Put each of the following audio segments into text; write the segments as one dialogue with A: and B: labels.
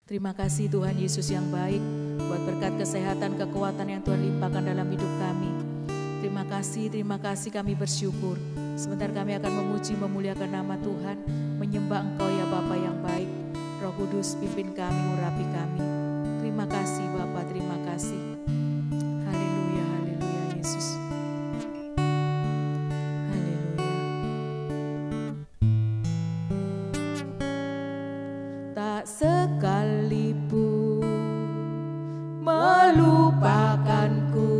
A: Terima kasih Tuhan Yesus yang baik, buat berkat kesehatan, kekuatan yang Tuhan limpahkan dalam hidup kami. Terima kasih kami bersyukur. Sebentar kami akan memuji, memuliakan nama Tuhan, menyembah Engkau ya Bapa yang baik. Roh Kudus pimpin kami, urapi kami. Terima kasih Bapa, terima kasih. Haleluya, haleluya Yesus. Haleluya. Tak sekalipun melupakanku,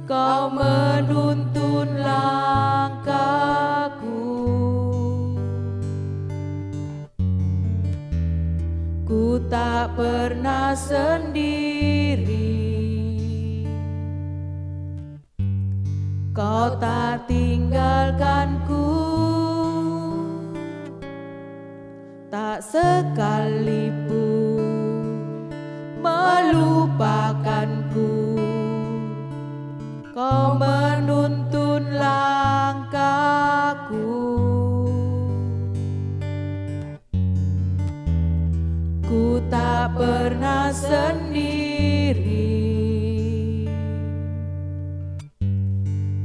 A: Kau menuntun langkahku. Ku tak pernah sendiri, Kau tak tinggalkanku. Tak sekalipun melupakanku, Kau menuntun langkahku. Ku tak pernah sendiri,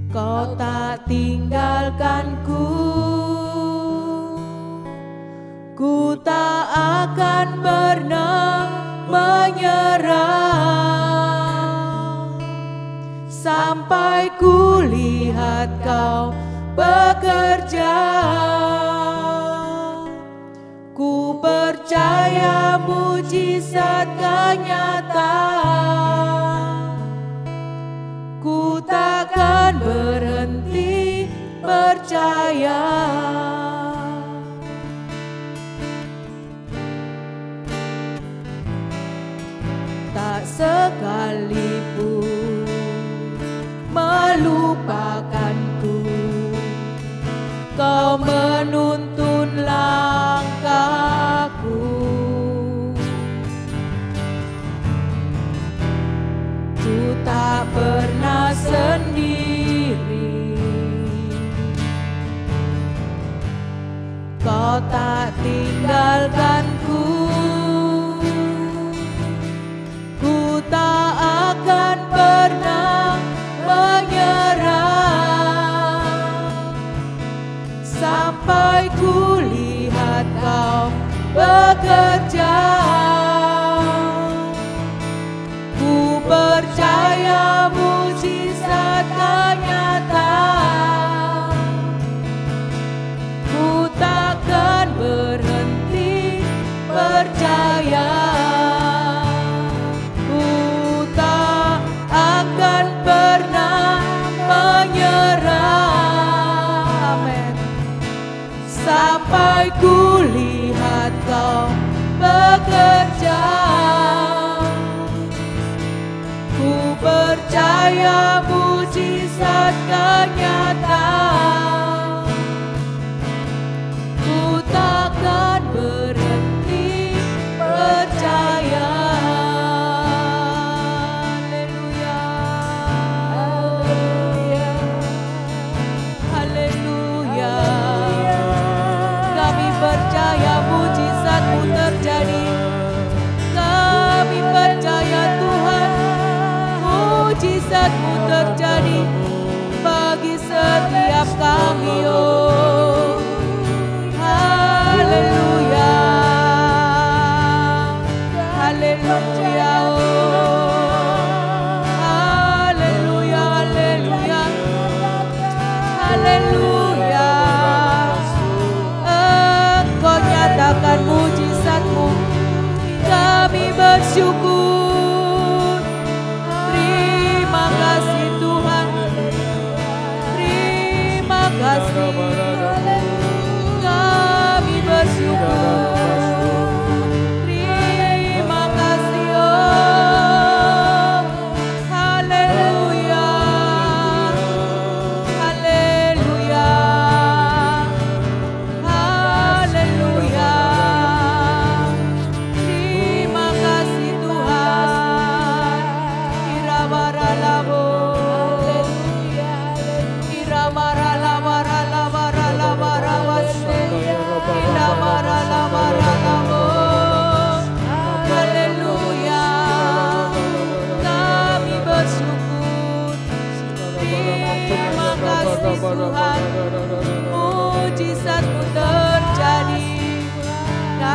A: Kau tak tinggalkanku. Ku tak akan pernah menyerah sampai ku lihat Kau bekerja. Ku percaya mujizat kan nyata. Ku takkan berhenti percaya. Tak sekalipun melupakanku, Kau menuntun langkahku. Ku tak pernah sendiri, Kau tak tinggalkanku. Ku tak akan pernah menyerah sampai ku lihat Kau bekerja. Ku percaya mujizat kan nyata. Ku takkan berhenti percaya. Ku tak akan pernah menyerah. Amin. Sampai ku lihat Kau bekerja. Ku percaya mujizat kan nyata. Ku takkan berhenti percaya. Haleluya, haleluya. Kami percaya mujizat-Mu terjadi. Kami percaya Tuhan, mujizat-Mu terjadi bagi setiap kami. Oh, haleluya, haleluya, oh, haleluya, haleluya, haleluya. Engkau nyatakan mujizat-Mu, kami bersyukur. Terima kasih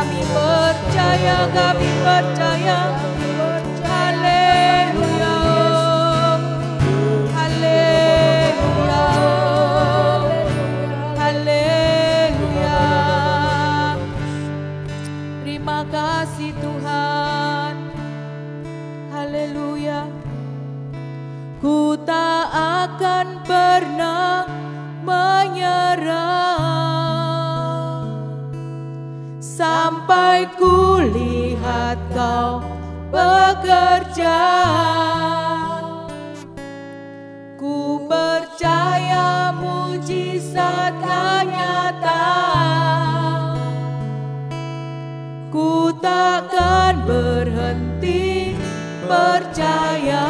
A: kami percaya, kami percaya. Haleluya, haleluya, haleluya. Terima kasih Tuhan. Haleluya. Ku tak akan pernah menyerah sampai ku lihat Kau bekerja. Ku percaya mujizat akan nyata. Ku takkan berhenti percaya.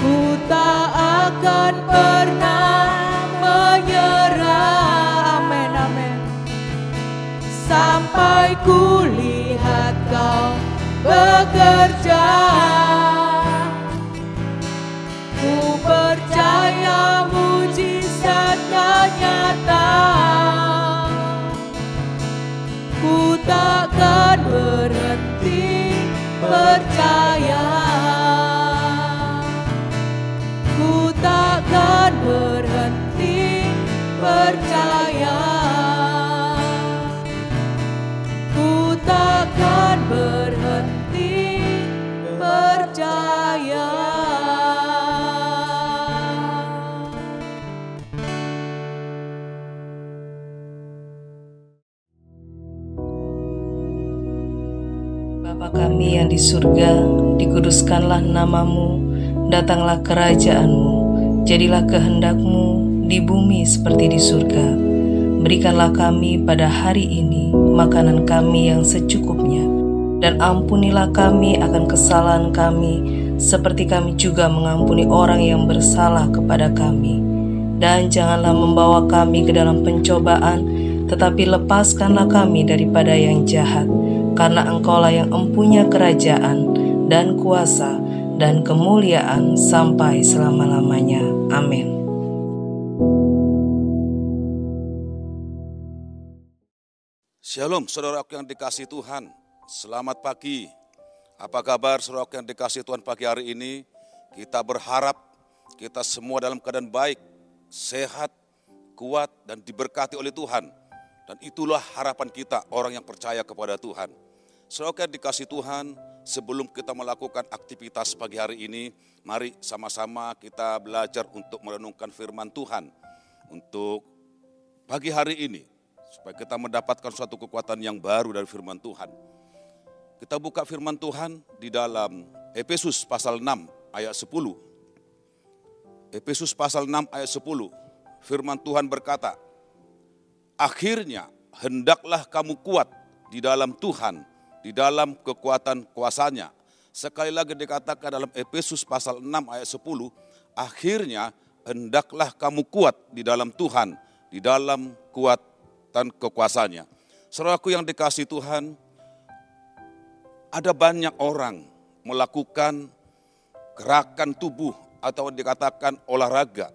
A: Ku tak akan pernah menyerah. Amin, amin. Sampai ku lihat Kau bekerja. Ku percaya mujizatnya nyata. Ku takkan berhenti percaya. Ku takkan berhenti percaya. Ku takkan berhenti percaya.
B: Bapa kami yang di surga, dikuduskanlah namamu, datanglah kerajaan-Mu, jadilah kehendak-Mu di bumi seperti di surga. Berikanlah kami pada hari ini makanan kami yang secukupnya, dan ampunilah kami akan kesalahan kami, seperti kami juga mengampuni orang yang bersalah kepada kami. Dan janganlah membawa kami ke dalam pencobaan, tetapi lepaskanlah kami daripada yang jahat, karena Engkaulah yang empunya kerajaan dan kuasa dan kemuliaan sampai selama-lamanya. Amin.
C: Shalom saudaraku yang dikasihi Tuhan, selamat pagi. Apa kabar saudaraku yang dikasihi Tuhan pagi hari ini? Kita berharap kita semua dalam keadaan baik, sehat, kuat dan diberkati oleh Tuhan. Dan itulah harapan kita orang yang percaya kepada Tuhan. Saudaraku yang dikasihi Tuhan, sebelum kita melakukan aktivitas pagi hari ini, mari sama-sama kita belajar untuk merenungkan firman Tuhan. Untuk pagi hari ini, supaya kita mendapatkan suatu kekuatan yang baru dari firman Tuhan. Kita buka firman Tuhan di dalam Efesus pasal 6 ayat 10. Efesus pasal 6 ayat 10, firman Tuhan berkata, akhirnya hendaklah kamu kuat di dalam Tuhan, di dalam kekuatan kuasanya. Sekali lagi dikatakan dalam Efesus pasal 6 ayat 10, akhirnya hendaklah kamu kuat di dalam Tuhan, di dalam kuatan kekuasanya. Saudaraku yang dikasihi Tuhan, ada banyak orang melakukan gerakan tubuh atau dikatakan olahraga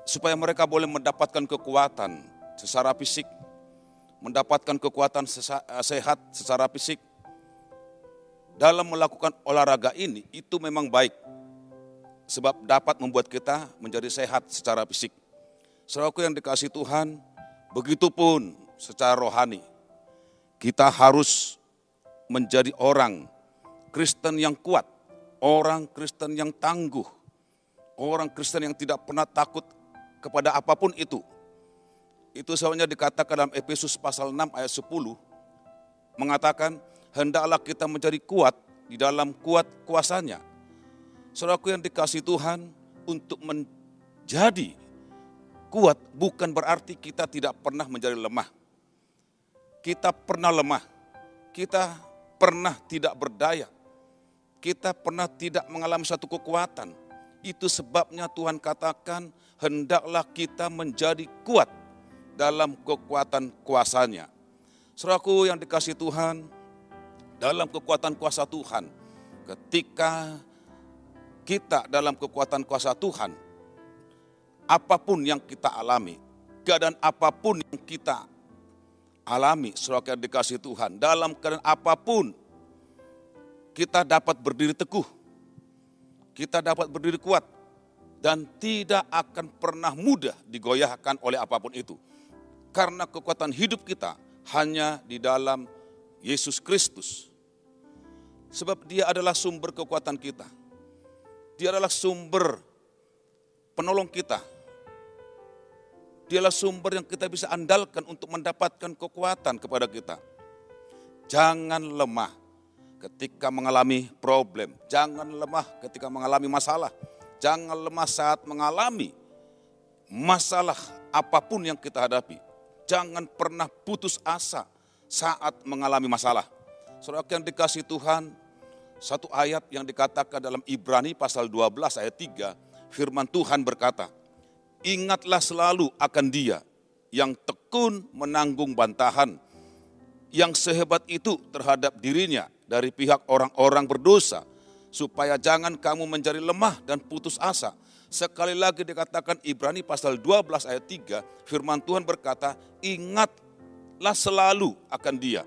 C: supaya mereka boleh mendapatkan kekuatan secara fisik, mendapatkan kekuatan sehat secara fisik. Dalam melakukan olahraga ini, itu memang baik, sebab dapat membuat kita menjadi sehat secara fisik. Saudaraku yang dikasihi Tuhan, begitupun secara rohani. Kita harus menjadi orang Kristen yang kuat, orang Kristen yang tangguh, orang Kristen yang tidak pernah takut kepada apapun itu. Itu sebabnya dikatakan dalam Efesus pasal 6 ayat 10, mengatakan hendaklah kita menjadi kuat di dalam kuat kuasanya. Saudaraku yang dikasihi Tuhan, untuk menjadi kuat bukan berarti kita tidak pernah menjadi lemah. Kita pernah lemah, kita pernah tidak berdaya, kita pernah tidak mengalami satu kekuatan. Itu sebabnya Tuhan katakan hendaklah kita menjadi kuat dalam kekuatan kuasanya. Saudaraku yang dikasihi Tuhan, dalam kekuatan kuasa Tuhan, ketika kita dalam kekuatan kuasa Tuhan, apapun yang kita alami, keadaan apapun yang kita alami, saudara yang dikasihi Tuhan, dalam keadaan apapun kita dapat berdiri teguh, kita dapat berdiri kuat, dan tidak akan pernah mudah digoyahkan oleh apapun itu. Karena kekuatan hidup kita hanya di dalam Yesus Kristus. Sebab Dia adalah sumber kekuatan kita. Dia adalah sumber penolong kita. Dialah sumber yang kita bisa andalkan untuk mendapatkan kekuatan kepada kita. Jangan lemah ketika mengalami problem. Jangan lemah ketika mengalami masalah. Jangan lemah saat mengalami masalah apapun yang kita hadapi. Jangan pernah putus asa saat mengalami masalah. Saudara yang dikasihi Tuhan, satu ayat yang dikatakan dalam Ibrani pasal 12 ayat 3, firman Tuhan berkata, ingatlah selalu akan Dia yang tekun menanggung bantahan, yang sehebat itu terhadap dirinya dari pihak orang-orang berdosa, supaya jangan kamu menjadi lemah dan putus asa. Sekali lagi dikatakan Ibrani pasal 12 ayat 3, firman Tuhan berkata, ingatlah selalu akan Dia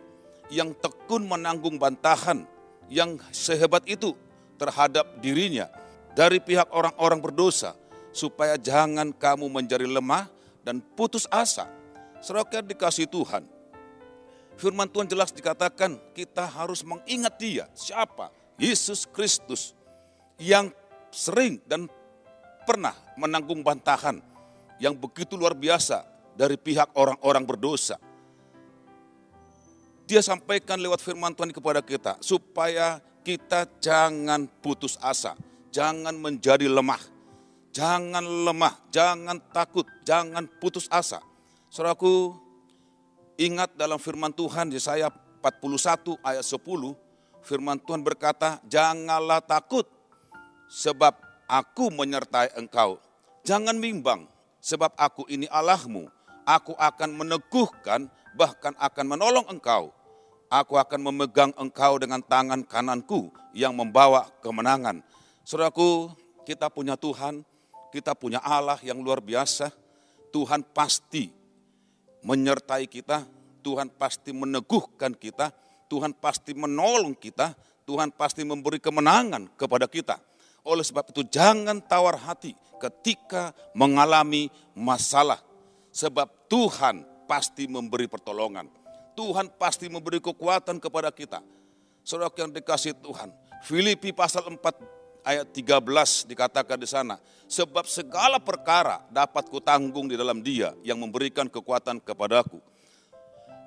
C: yang tekun menanggung bantahan, yang sehebat itu terhadap dirinya dari pihak orang-orang berdosa, supaya jangan kamu menjadi lemah dan putus asa. Saudara dikasihi Tuhan, firman Tuhan jelas dikatakan kita harus mengingat Dia. Siapa? Yesus Kristus yang sering dan pernah menanggung bantahan yang begitu luar biasa dari pihak orang-orang berdosa. Dia sampaikan lewat firman Tuhan kepada kita supaya kita jangan putus asa, jangan menjadi lemah. Jangan lemah, jangan takut, jangan putus asa. Saudaraku, ingat dalam firman Tuhan Yesaya 41 ayat 10, firman Tuhan berkata, janganlah takut sebab aku menyertai engkau. Jangan bimbang sebab aku ini Allahmu. Aku akan meneguhkan, bahkan akan menolong engkau. Aku akan memegang engkau dengan tangan kananku yang membawa kemenangan. Saudaraku, kita punya Tuhan, kita punya Allah yang luar biasa. Tuhan pasti menyertai kita, Tuhan pasti meneguhkan kita, Tuhan pasti menolong kita, Tuhan pasti memberi kemenangan kepada kita. Oleh sebab itu jangan tawar hati ketika mengalami masalah. Sebab Tuhan pasti memberi pertolongan. Tuhan pasti memberi kekuatan kepada kita. Saudara yang dikasihi Tuhan, Filipi pasal 4 ayat 13 dikatakan di sana, sebab segala perkara dapat kutanggung di dalam Dia yang memberikan kekuatan kepadaku.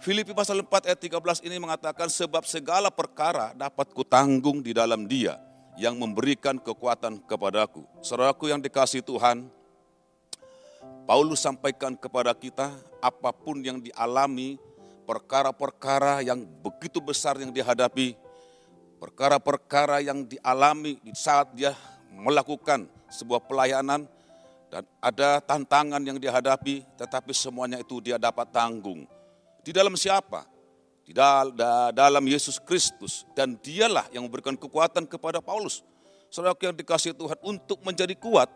C: Filipi pasal 4 ayat 13 ini mengatakan, sebab segala perkara dapat kutanggung di dalam Dia yang memberikan kekuatan kepadaku. Saudaraku yang dikasihi Tuhan, Paulus sampaikan kepada kita, apapun yang dialami, perkara-perkara yang begitu besar yang dihadapi, perkara-perkara yang dialami di saat dia melakukan sebuah pelayanan dan ada tantangan yang dihadapi, tetapi semuanya itu dia dapat tanggung. Di dalam siapa? Di dalam Yesus Kristus, dan Dialah yang memberikan kekuatan kepada Paulus. Saudara yang dikasihi Tuhan, untuk menjadi kuat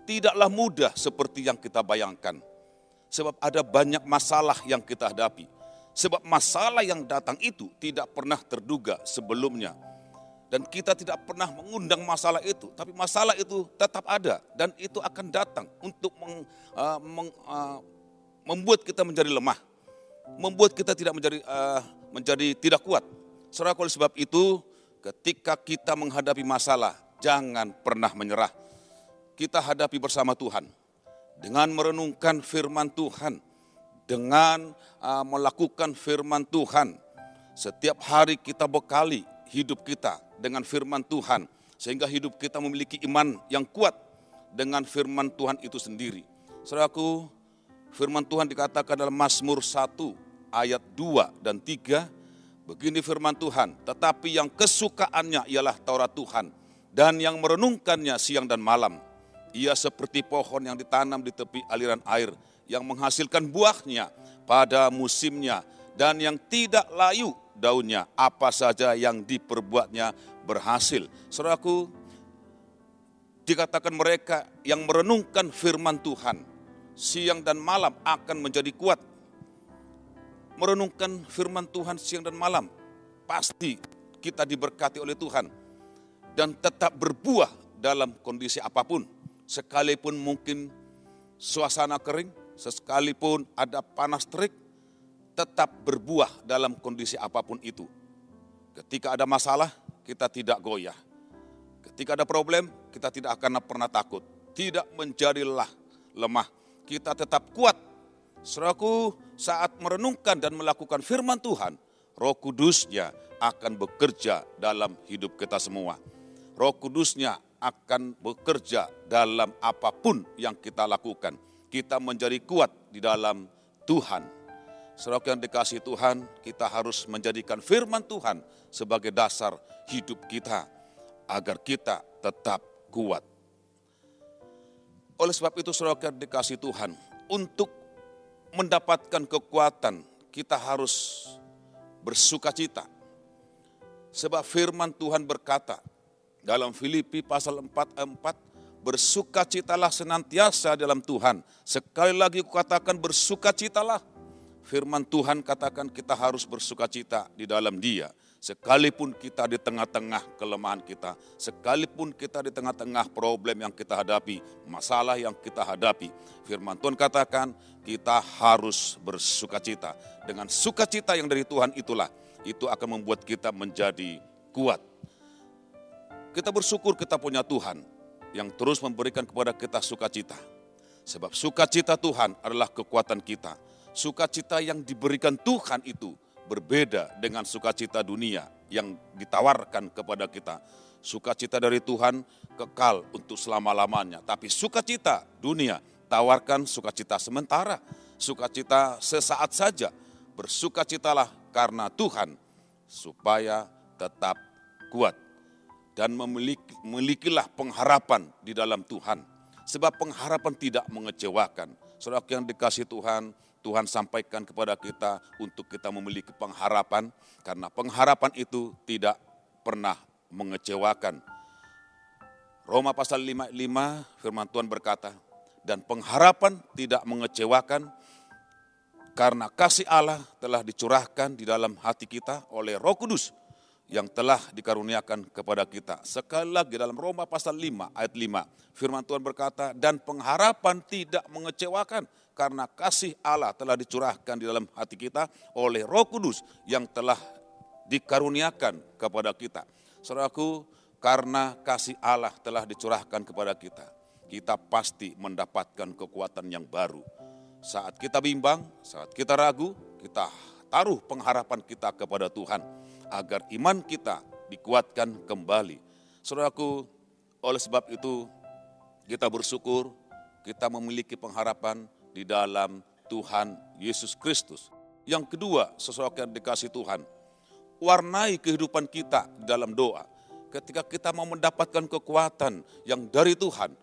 C: tidaklah mudah seperti yang kita bayangkan. Sebab ada banyak masalah yang kita hadapi. Sebab masalah yang datang itu tidak pernah terduga sebelumnya. Dan kita tidak pernah mengundang masalah itu, tapi masalah itu tetap ada dan itu akan datang untuk membuat kita menjadi lemah, membuat kita tidak menjadi tidak kuat. Saudara, oleh sebab itu ketika kita menghadapi masalah, jangan pernah menyerah. Kita hadapi bersama Tuhan dengan merenungkan firman Tuhan, dengan melakukan firman Tuhan. Setiap hari kita bekali hidup kita dengan firman Tuhan, sehingga hidup kita memiliki iman yang kuat dengan firman Tuhan itu sendiri. Saudaraku, firman Tuhan dikatakan dalam Mazmur 1 ayat 2 dan 3, begini firman Tuhan, tetapi yang kesukaannya ialah Taurat Tuhan, dan yang merenungkannya siang dan malam. Ia seperti pohon yang ditanam di tepi aliran air, yang menghasilkan buahnya pada musimnya, dan yang tidak layu daunnya, apa saja yang diperbuatnya berhasil. Saudaraku, dikatakan mereka yang merenungkan firman Tuhan, siang dan malam akan menjadi kuat. Merenungkan firman Tuhan siang dan malam, pasti kita diberkati oleh Tuhan. Dan tetap berbuah dalam kondisi apapun. Sekalipun mungkin suasana kering, sekalipun ada panas terik, tetap berbuah dalam kondisi apapun itu. Ketika ada masalah, kita tidak goyah. Ketika ada problem, kita tidak akan pernah takut. Tidak menjadilah lemah. Kita tetap kuat. Saudaraku, saat merenungkan dan melakukan firman Tuhan, Roh Kudus-Nya akan bekerja dalam hidup kita semua. Roh Kudus-Nya akan bekerja dalam apapun yang kita lakukan. Kita menjadi kuat di dalam Tuhan. Saudaraku yang dikasihi Tuhan, kita harus menjadikan firman Tuhan sebagai dasar hidup kita, agar kita tetap kuat. Oleh sebab itu, saudaraku yang dikasihi Tuhan, untuk mendapatkan kekuatan, kita harus bersukacita. Sebab firman Tuhan berkata dalam Filipi pasal 4 ayat 4, bersukacitalah senantiasa dalam Tuhan. Sekali lagi kukatakan bersukacitalah. Firman Tuhan katakan kita harus bersukacita di dalam Dia. Sekalipun kita di tengah-tengah kelemahan kita, sekalipun kita di tengah-tengah problem yang kita hadapi, masalah yang kita hadapi, firman Tuhan katakan kita harus bersukacita. Dengan sukacita yang dari Tuhan itulah, itu akan membuat kita menjadi kuat. Kita bersyukur kita punya Tuhan yang terus memberikan kepada kita sukacita. Sebab sukacita Tuhan adalah kekuatan kita. Sukacita yang diberikan Tuhan itu berbeda dengan sukacita dunia yang ditawarkan kepada kita. Sukacita dari Tuhan kekal untuk selama-lamanya. Tapi sukacita dunia tawarkan sukacita sementara. Sukacita sesaat saja. Bersukacitalah karena Tuhan supaya tetap kuat. Dan memilikilah pengharapan di dalam Tuhan. Sebab pengharapan tidak mengecewakan. Saudara yang dikasihi Tuhan, Tuhan sampaikan kepada kita untuk kita memiliki pengharapan, karena pengharapan itu tidak pernah mengecewakan. Roma pasal 5 firman Tuhan berkata, dan pengharapan tidak mengecewakan karena kasih Allah telah dicurahkan di dalam hati kita oleh Roh Kudus yang telah dikaruniakan kepada kita. Sekali lagi dalam Roma pasal 5 ayat 5, firman Tuhan berkata, dan pengharapan tidak mengecewakan karena kasih Allah telah dicurahkan di dalam hati kita oleh Roh Kudus yang telah dikaruniakan kepada kita. Saudaraku, karena kasih Allah telah dicurahkan kepada kita, kita pasti mendapatkan kekuatan yang baru. Saat kita bimbang, saat kita ragu, kita taruh pengharapan kita kepada Tuhan agar iman kita dikuatkan kembali. Saudaraku, oleh sebab itu kita bersyukur kita memiliki pengharapan di dalam Tuhan Yesus Kristus. Yang kedua, sesuatu yang dikasih Tuhan, warnai kehidupan kita dalam doa. Ketika kita mau mendapatkan kekuatan yang dari Tuhan,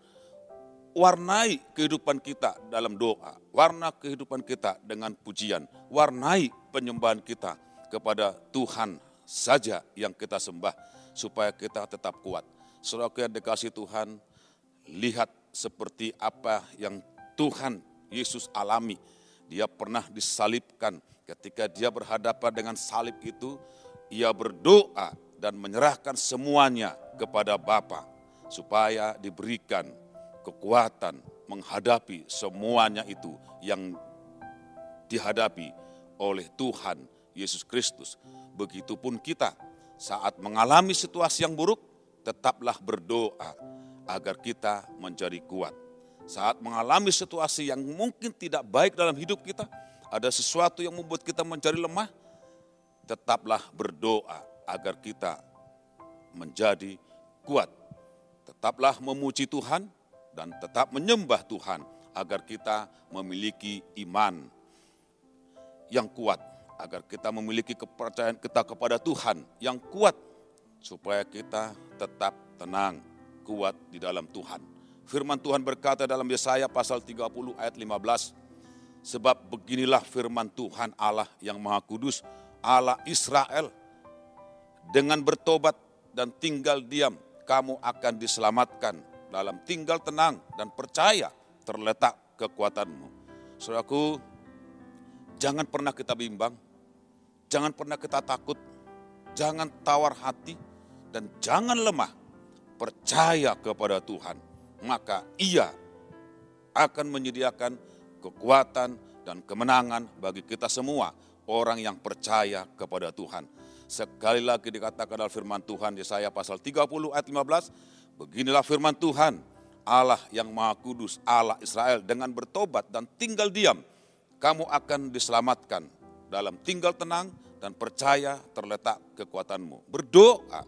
C: warnai kehidupan kita dalam doa, warna kehidupan kita dengan pujian, warnai penyembahan kita kepada Tuhan saja yang kita sembah, supaya kita tetap kuat. Saudara yang dikasihi Tuhan, lihat seperti apa yang Tuhan Yesus alami. Dia pernah disalibkan. Ketika dia berhadapan dengan salib itu, ia berdoa dan menyerahkan semuanya kepada Bapa, supaya diberikan kekuatan menghadapi semuanya itu yang dihadapi oleh Tuhan Yesus Kristus. Begitupun kita saat mengalami situasi yang buruk, tetaplah berdoa agar kita menjadi kuat. Saat mengalami situasi yang mungkin tidak baik dalam hidup kita, ada sesuatu yang membuat kita menjadi lemah, tetaplah berdoa agar kita menjadi kuat. Tetaplah memuji Tuhan dan tetap menyembah Tuhan agar kita memiliki iman yang kuat, agar kita memiliki kepercayaan kita kepada Tuhan yang kuat, supaya kita tetap tenang, kuat di dalam Tuhan. Firman Tuhan berkata dalam Yesaya pasal 30 ayat 15, sebab beginilah firman Tuhan Allah yang Maha Kudus, Allah Israel, dengan bertobat dan tinggal diam, kamu akan diselamatkan. Dalam tinggal tenang dan percaya terletak kekuatan-Mu. Saudaraku, jangan pernah kita bimbang, jangan pernah kita takut, jangan tawar hati, dan jangan lemah. Percaya kepada Tuhan, maka Ia akan menyediakan kekuatan dan kemenangan bagi kita semua, orang yang percaya kepada Tuhan. Sekali lagi dikatakan dalam firman Tuhan, Yesaya pasal 30 ayat 15, beginilah firman Tuhan, Allah yang Maha Kudus, Allah Israel, dengan bertobat dan tinggal diam, kamu akan diselamatkan. Dalam tinggal tenang dan percaya terletak kekuatanmu. Berdoa,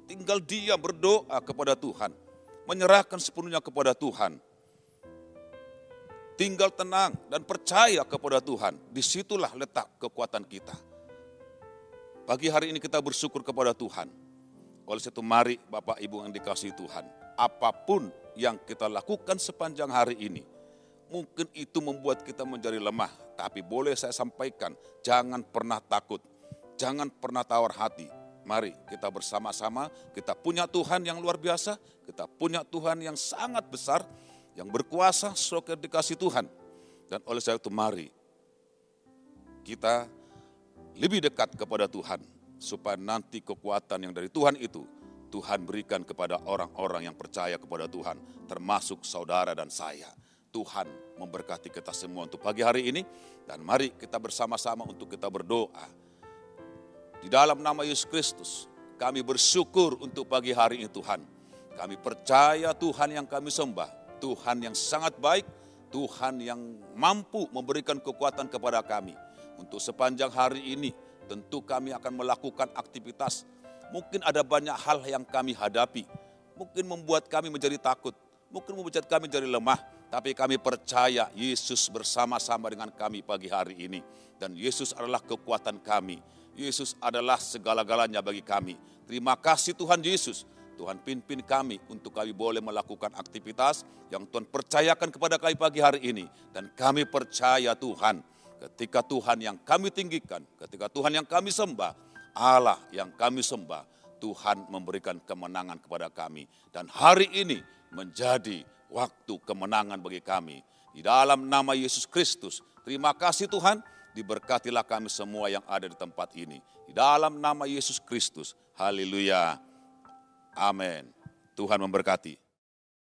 C: tinggal diam, berdoa kepada Tuhan, menyerahkan sepenuhnya kepada Tuhan. Tinggal tenang dan percaya kepada Tuhan, disitulah letak kekuatan kita. Pagi hari ini kita bersyukur kepada Tuhan. Oleh itu mari Bapak Ibu yang dikasihi Tuhan, apapun yang kita lakukan sepanjang hari ini, mungkin itu membuat kita menjadi lemah, tapi boleh saya sampaikan, jangan pernah takut, jangan pernah tawar hati. Mari kita bersama-sama, kita punya Tuhan yang luar biasa, kita punya Tuhan yang sangat besar, yang berkuasa, saudara dikasih Tuhan. Dan oleh sebab itu mari kita lebih dekat kepada Tuhan, supaya nanti kekuatan yang dari Tuhan itu, Tuhan berikan kepada orang-orang yang percaya kepada Tuhan, termasuk saudara dan saya. Tuhan memberkati kita semua untuk pagi hari ini, dan mari kita bersama-sama untuk kita berdoa. Di dalam nama Yesus Kristus, kami bersyukur untuk pagi hari ini Tuhan. Kami percaya Tuhan yang kami sembah, Tuhan yang sangat baik, Tuhan yang mampu memberikan kekuatan kepada kami. Untuk sepanjang hari ini tentu kami akan melakukan aktivitas. Mungkin ada banyak hal yang kami hadapi. Mungkin membuat kami menjadi takut. Mungkin membuat kami menjadi lemah. Tapi kami percaya Yesus bersama-sama dengan kami pagi hari ini. Dan Yesus adalah kekuatan kami. Yesus adalah segala-galanya bagi kami. Terima kasih Tuhan Yesus. Tuhan pimpin kami untuk kami boleh melakukan aktivitas yang Tuhan percayakan kepada kami pagi hari ini. Dan kami percaya Tuhan, ketika Tuhan yang kami tinggikan, ketika Tuhan yang kami sembah, Allah yang kami sembah, Tuhan memberikan kemenangan kepada kami. Dan hari ini menjadi waktu kemenangan bagi kami. Di dalam nama Yesus Kristus, terima kasih Tuhan, diberkatilah kami semua yang ada di tempat ini. Di dalam nama Yesus Kristus, haleluya, amin. Tuhan memberkati.